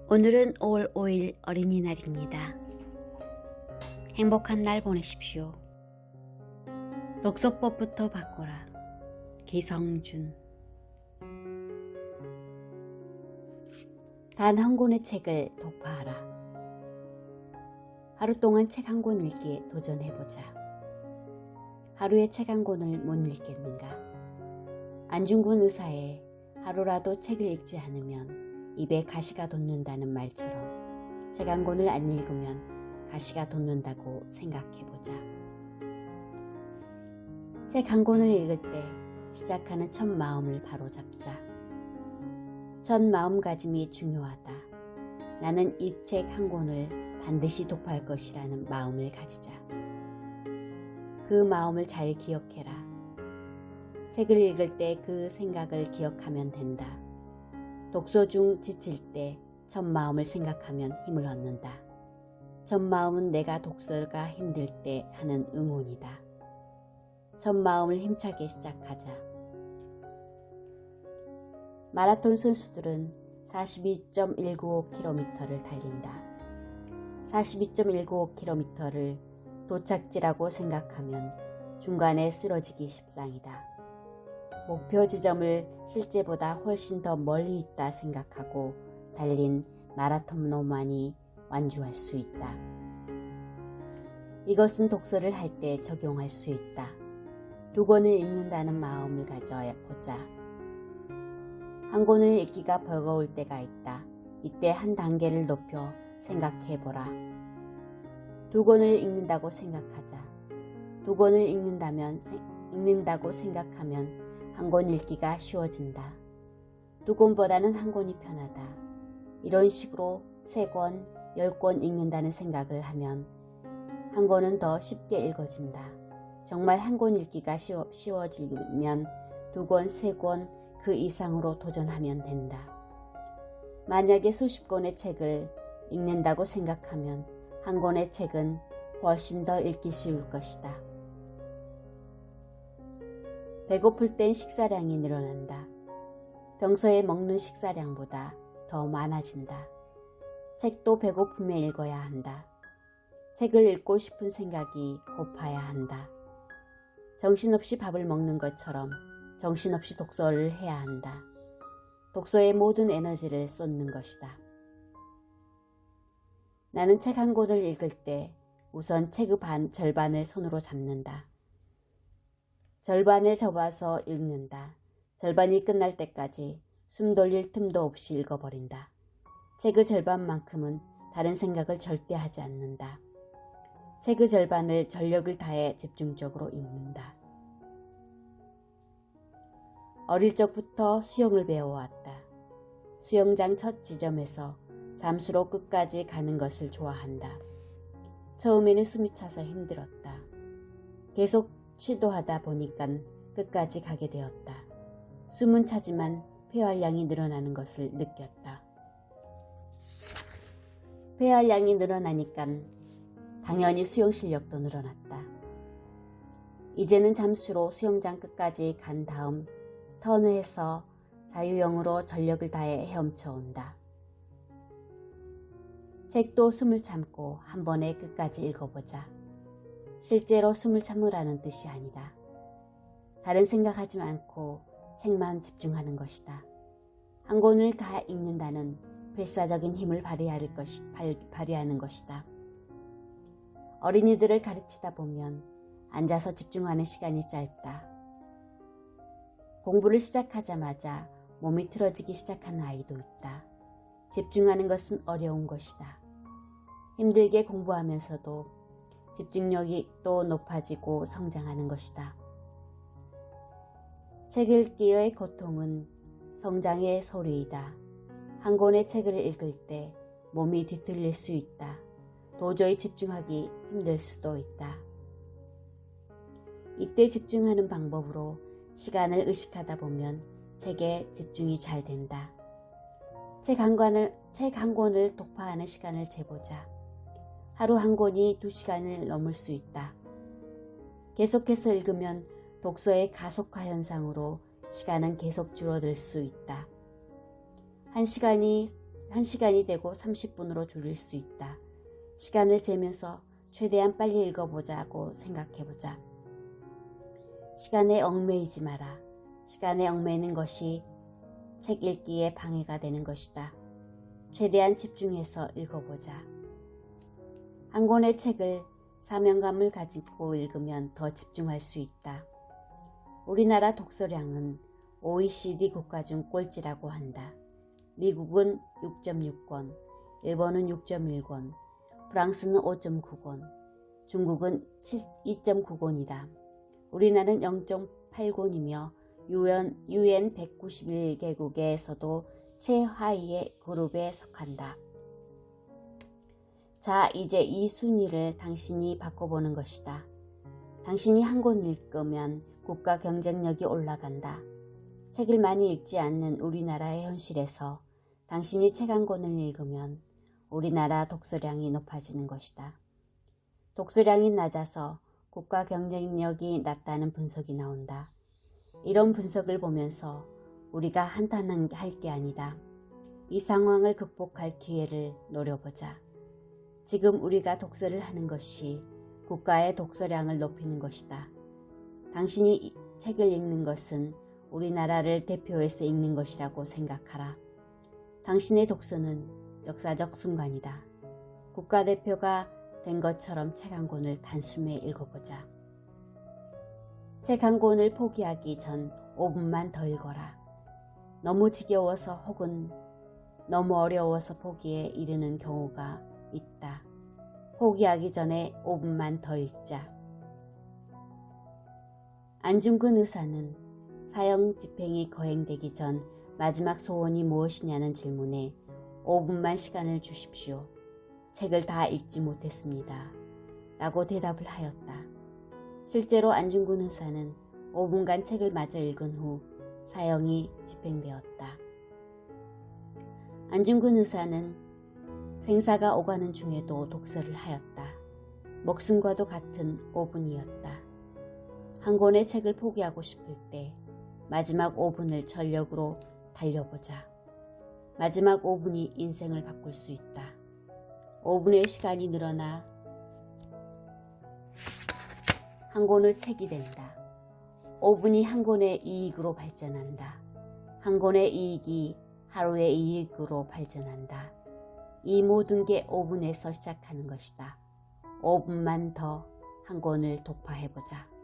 오늘은 5월 5일 어린이날입니다. 행복한 날 보내십시오. 독서법부터 바꿔라. 기성준. 단 한 권의 책을 독파하라. 하루 동안 책 한 권 읽기에 도전해보자. 하루에 책 한 권을 못 읽겠는가? 안중근 의사의 하루라도 책을 읽지 않으면 입에 가시가 돋는다는 말처럼 책 한 권을 안 읽으면 가시가 돋는다고 생각해보자. 책 한 권을 읽을 때 시작하는 첫 마음을 바로잡자. 첫 마음가짐이 중요하다. 나는 이 책 한 권을 반드시 독파할 것이라는 마음을 가지자. 그 마음을 잘 기억해라. 책을 읽을 때 그 생각을 기억하면 된다. 독서 중 지칠 때 첫 마음을 생각하면 힘을 얻는다. 첫 마음은 내가 독서가 힘들 때 하는 응원이다. 첫 마음을 힘차게 시작하자. 마라톤 선수들은 42.195km를 달린다. 42.195km를 도착지라고 생각하면 중간에 쓰러지기 십상이다. 목표 지점을 실제보다 훨씬 더 멀리 있다 생각하고 달린 마라톤만이 완주할 수 있다. 이것은 독서를 할 때 적용할 수 있다. 두 권을 읽는다는 마음을 가져보자. 한 권을 읽기가 버거울 때가 있다. 이때 한 단계를 높여 생각해보라. 두 권을 읽는다고 생각하자. 두 권을 읽는다고 생각하면 한 권 읽기가 쉬워진다. 두 권보다는 한 권이 편하다. 이런 식으로 3권, 10권 읽는다는 생각을 하면 한 권은 더 쉽게 읽어진다. 정말 한 권 읽기가 쉬워지면 2권, 3권 그 이상으로 도전하면 된다. 만약에 수십 권의 책을 읽는다고 생각하면 한 권의 책은 훨씬 더 읽기 쉬울 것이다. 배고플 땐 식사량이 늘어난다. 평소에 먹는 식사량보다 더 많아진다. 책도 배고픔에 읽어야 한다. 책을 읽고 싶은 생각이 고파야 한다. 정신없이 밥을 먹는 것처럼 정신없이 독서를 해야 한다. 독서에 모든 에너지를 쏟는 것이다. 나는 책 한 권을 읽을 때 우선 책의 절반을 손으로 잡는다. 절반을 접어서 읽는다. 절반이 끝날 때까지 숨 돌릴 틈도 없이 읽어버린다. 책의 절반만큼은 다른 생각을 절대 하지 않는다. 책의 절반을 전력을 다해 집중적으로 읽는다. 어릴 적부터 수영을 배워왔다. 수영장 첫 지점에서 잠수로 끝까지 가는 것을 좋아한다. 처음에는 숨이 차서 힘들었다. 계속 시도하다 보니까 끝까지 가게 되었다. 숨은 차지만 폐활량이 늘어나는 것을 느꼈다. 폐활량이 늘어나니까 당연히 수영 실력도 늘어났다. 이제는 잠수로 수영장 끝까지 간 다음 턴을 자유형으로 전력을 다해 헤엄쳐온다. 책도 숨을 참고 한 번에 끝까지 읽어보자. 실제로 숨을 참으라는 뜻이 아니다. 다른 생각하지 않고 책만 집중하는 것이다. 한 권을 다 읽는다는 필사적인 힘을 발휘하는 것이다. 어린이들을 가르치다 보면 앉아서 집중하는 시간이 짧다. 공부를 시작하자마자 몸이 틀어지기 시작하는 아이도 있다. 집중하는 것은 어려운 것이다. 힘들게 공부하면서도 집중력이 또 높아지고 성장하는 것이다. 책 읽기의 고통은 성장의 소리이다. 한 권의 책을 읽을 때 몸이 뒤틀릴 수 있다. 도저히 집중하기 힘들 수도 있다. 이때 집중하는 방법으로 시간을 의식하다 보면 책에 집중이 잘 된다. 책 한 권을 독파하는 시간을 재보자. 하루 한 권이 2시간을 넘을 수 있다. 계속해서 읽으면 독서의 가속화 현상으로 시간은 계속 줄어들 수 있다. 1시간이 1시간이 되고 30분으로 줄일 수 있다. 시간을 재면서 최대한 빨리 읽어보자고 생각해보자. 시간에 얽매이지 마라. 시간에 얽매이는 것이 책 읽기에 방해가 되는 것이다. 최대한 집중해서 읽어보자. 한 권의 책을 사명감을 가지고 읽으면 더 집중할 수 있다. 우리나라 독서량은 OECD 국가 중 꼴찌라고 한다. 미국은 6.6권, 일본은 6.1권, 프랑스는 5.9권, 중국은 2.9권이다. 우리나라는 0.8권이며 UN 191개국에서도 최하위의 그룹에 속한다. 자, 이제 이 순위를 당신이 바꿔보는 것이다. 당신이 한 권 읽으면 국가 경쟁력이 올라간다. 책을 많이 읽지 않는 우리나라의 현실에서 당신이 책 한 권을 읽으면 우리나라 독서량이 높아지는 것이다. 독서량이 낮아서 국가 경쟁력이 낮다는 분석이 나온다. 이런 분석을 보면서 우리가 한탄할 게 아니다. 이 상황을 극복할 기회를 노려보자. 지금 우리가 독서를 하는 것이 국가의 독서량을 높이는 것이다. 당신이 책을 읽는 것은 우리나라를 대표해서 읽는 것이라고 생각하라. 당신의 독서는 역사적 순간이다. 국가대표가 된 것처럼 책 한 권을 단숨에 읽어보자. 책 한 권을 포기하기 전 5분만 더 읽어라. 너무 지겨워서 혹은 너무 어려워서 포기에 이르는 경우가 있다. 포기하기 전에 5분만 더 읽자. 안중근 의사는 사형 집행이 거행되기 전 마지막 소원이 무엇이냐는 질문에 5분만 시간을 주십시오. 책을 다 읽지 못했습니다. 라고 대답을 하였다. 실제로 안중근 의사는 5분간 책을 마저 읽은 후 사형이 집행되었다. 안중근 의사는 생사가 오가는 중에도 독서를 하였다. 목숨과도 같은 5분이었다. 한 권의 책을 포기하고 싶을 때 마지막 5분을 전력으로 달려보자. 마지막 5분이 인생을 바꿀 수 있다. 5분의 시간이 늘어나 한 권의 책이 된다. 5분이 한 권의 이익으로 발전한다. 한 권의 이익이 하루의 이익으로 발전한다. 이 모든 게 5분에서 시작하는 것이다. 5분만 더 한 권을 독파해보자.